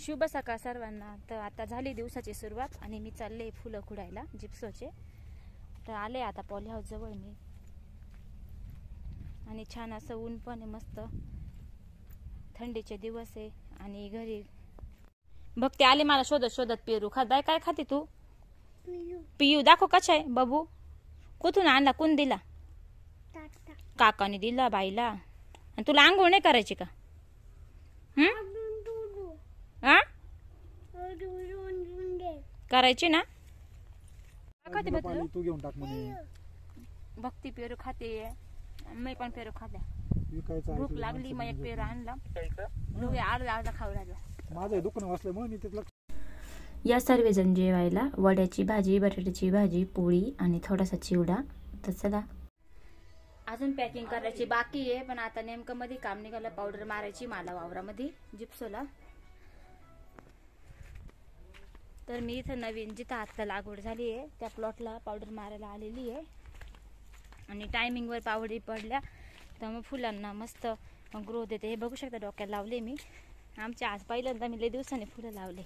शुभ सकाळ सर्वांना। तर आता झाली दिवसाची सुरुवात आणि मी चालले फुलं खुडायला जिप्सोचे। तर आले आता पॉली हाऊस जवळ मी आणि छान असं ऊन पण आहे, मस्त थंडीचे दिवस आहे आणि घरी भक्ती आले मला शोधत शोधत। पेरू खाताय? काय खाते तू? पियू दाखव कशा आहे बाबू? कुठून आणला? कोण दिला? काकाने दिला बाईला। आणि तुला आंघोळ नाही करायची का? करायची ना? खाते तू घेऊन टाक म्हणे। भक्ती पेरू खाते, मी पण पेरू खाते। भूक लागली मग एक पेरू आणला, दोघे अर्धा अर्धा खाऊ राहिलो। माझं दुकान वाचल्यामुळे मी तिथलं। या सर्वजण जेवायला वड्याची भाजी, बटाट्याची भाजी, पोळी आणि थोडासा चिवडा। तर चला अजून पॅकिंग करायची बाकी आहे, पण आता नेमकं मध्ये काम निघालं पावडर मारायची मला वावरामध्ये जिप्सोला। तर मी इथं नवीन जिथं आता लागवड झाली आहे त्या प्लॉटला पावडर मारायला आलेली आहे आणि टायमिंगवर पावडरी पडल्या तर मग फुलांना मस्त ग्रोथ येते। हे बघू शकता डोक्याला लावले मी। आमच्या आज पहिल्यांदा मी लय दिवसाने फुलं लावले।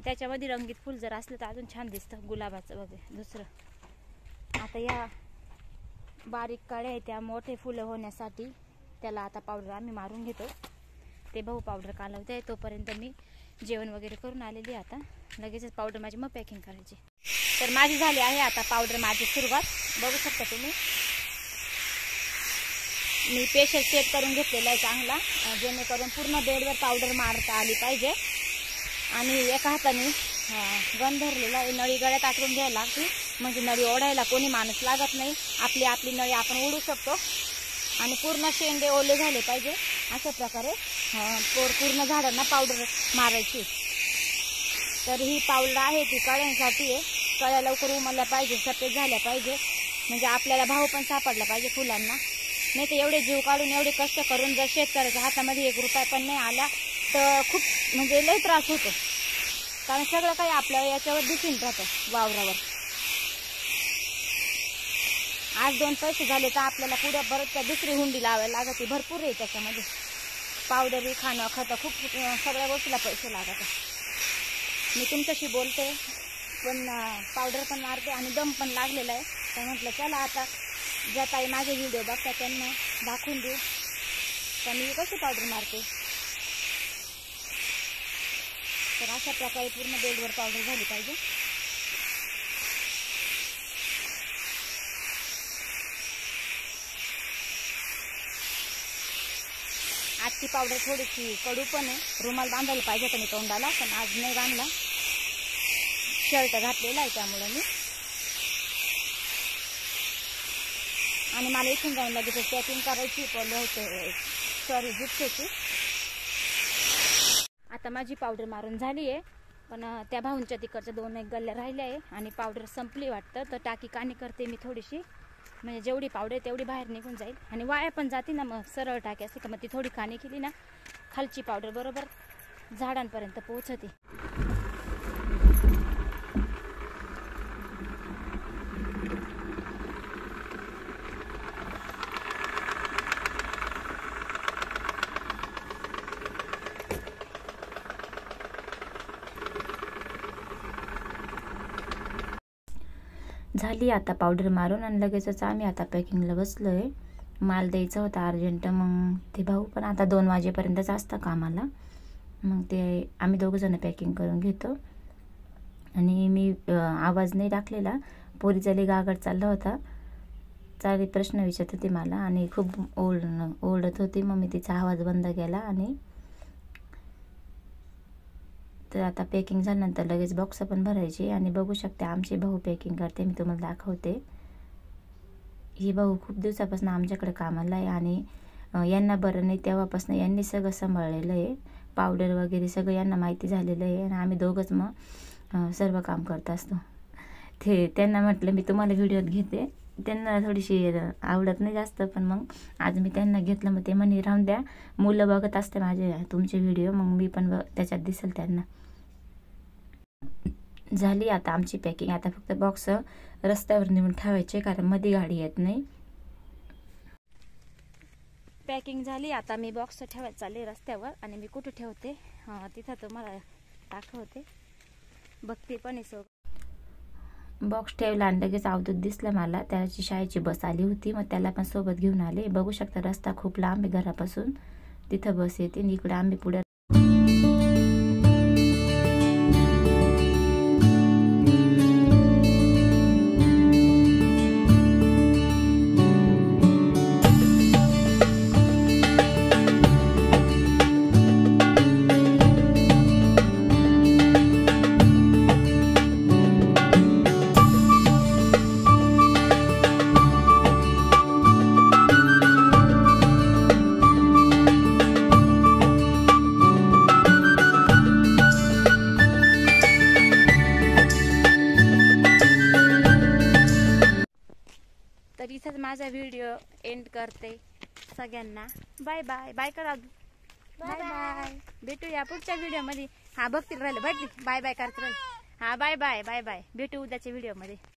त्याच्यामध्ये रंगीत फुल जर असलं तर अजून छान दिसतं, गुलाबाचं वगैरे दुसरं। आता या बारीक काड्या त्या मोठे फुलं होण्यासाठी त्याला आता पावडर आम्ही मारून घेतो। ते भाऊ पावडर कालवते, तोपर्यंत मी जेवण वगैरे करून आलेली। आता लगेचच पावडर माझी मग पॅकिंग करायची। तर माझी झाली आहे आता पावडर माझी सुरुवात, बघू शकता तुम्ही। मी प्रेशर सेट करून घेतलेला आहे चांगला, जेणेकरून पूर्ण बेडवर पावडर मारता आली पाहिजे। आणि एका हाताने गन धरलेला आहे, नळी गळ्यात आटवून घ्यायला लागते, म्हणजे नळी ओढायला कोणी माणूस लागत नाही। आपली आपली नळी आपण ओढू शकतो आणि पूर्ण शेंडे ओले झाले पाहिजे अशा प्रकारे पूर्ण झाडांना पावडर मारायची। तर ही पावडर आहे ती कळ्यांसाठी आहे। कळ्या लवकर उमलल्या पाहिजे, सफेद झाल्या पाहिजे, म्हणजे आपल्याला भाव पण सापडला पाहिजे फुलांना। नाही तर एवढे जीव काढून एवढे कष्ट करून जर शेतकऱ्याच्या हातामध्ये 1 रुपया पण नाही आला तर खूप म्हणजे लय त्रास होतो, कारण सगळं काही आपल्या याच्यावर दिसून राहतं वावरावर। आज 2 पैसे झाले तर आपल्याला पुढे परत दुसरी हुंडी लावायला लागते, भरपूर आहे त्याच्यामध्ये पावडर खाणं खतं खूप सगळ्या गोष्टीला पैसे लागतात। मी तुमच्याशी बोलते पण पावडर पण मारते आणि दम पण लागलेला आहे। तर म्हटलं चला आता ज्या ताई माझे व्हिडिओ बघतात त्यांना दाखवून देऊ तर मी कशी पावडर मारते। तर अशा प्रकारे पूर्ण बेडवर पावडर झाली पाहिजे। आजची पावडर थोडीशी कडू पण आहे, रुमाल बांधायला पाहिजे होता मी तोंडाला, पण आज नाही बांधला, शर्ट घातलेला आहे त्यामुळे मी। आणि मला इथून जाऊन लगेच पॅकिंग करायची पडली होते, सॉरी जिप्सोची। आता माझी पावडर मारून झाली आहे, पण त्या भाऊंच्या तिकडच्या 2-1 गल्ल्या राहिल्या आहे आणि पावडर संपली वाटतं। तर टाकी काणी करते मी थोडीशी, म्हणजे जेवढी पावडर तेवढी बाहेर निघून जाईल आणि वाया पण जाते ना। मग सरळ टाकी असते का मग ती थोडी काणी केली ना, खालची पावडर बरोबर झाडांपर्यंत पोहोचते। झाली आता पावडर मारून आणि लगेचच आम्ही आता पॅकिंगला बसलोय। माल द्यायचा होता अर्जंट, मग ते भाऊ पण आता 2 वाजेपर्यंतच असतं कामाला, मग ते आम्ही 2 जण पॅकिंग करून घेतो। आणि मी आवाज नाही टाकलेला, पोरीचा लई गागड चालला होता, चाले प्रश्न विचारत होती मला आणि खूप ओरडत होती, मग मी तिचा आवाज बंद केला। आणि तर आता पॅकिंग झाल्यानंतर लगेच बॉक्स पण भरायची आणि बघू शकते आमचे भाऊ पॅकिंग करते, मी तुम्हाला दाखवते। ही भाऊ खूप दिवसापासून आमच्याकडे कामाला आहे आणि यांना बरं नाही तेव्हापासून यांनी सगळं सांभाळलेलं आहे, पावडर वगैरे सगळं यांना माहिती झालेलं आहे आणि आम्ही दोघंच मग सर्व काम करत असतो। त्यांना म्हटलं मी तुम्हाला व्हिडिओत घेते, त्यांना थोडीशी आवडत नाही जास्त, पण मग आज मी त्यांना घेतलं। मग ते म्हणे राहून द्या, मुलं बघत असते माझे तुमचे व्हिडिओ, मग मी पण त्याच्यात दिसेल त्यांना। झाली आता आमची पॅकिंग, आता फक्त बॉक्स रस्त्यावर नेऊन ठेवायचे कारण मध्ये गाडी येत नाही। पॅकिंग झाली. आता मी बॉक्स ठेवायला चालले रस्त्यावर आणि मी कुठे ठेवते तिथं तुम्हाला दाखवते. बघते पण आहे सोबत. बॉक्स ठेवला आणि लगेच अवधूत दिसलं मला. त्याची शाळेची बस आली होती, मग त्याला पण सोबत घेऊन आले. बघू शकता रस्ता खूप लांब आहे घरापासून. तिथं बस येते आणि इकडे आम्ही पुढे. तर इथंच माझा व्हिडिओ एंड करते. सगळ्यांना बाय बाय. बाय करा. Bye bye. भेटूया पुढच्या व्हिडिओमध्ये. हा बघतील राहिले बघ बाय बाय करत राहिले. हा बाय बाय बाय बाय. भेटू उद्याच्या व्हिडिओमध्ये.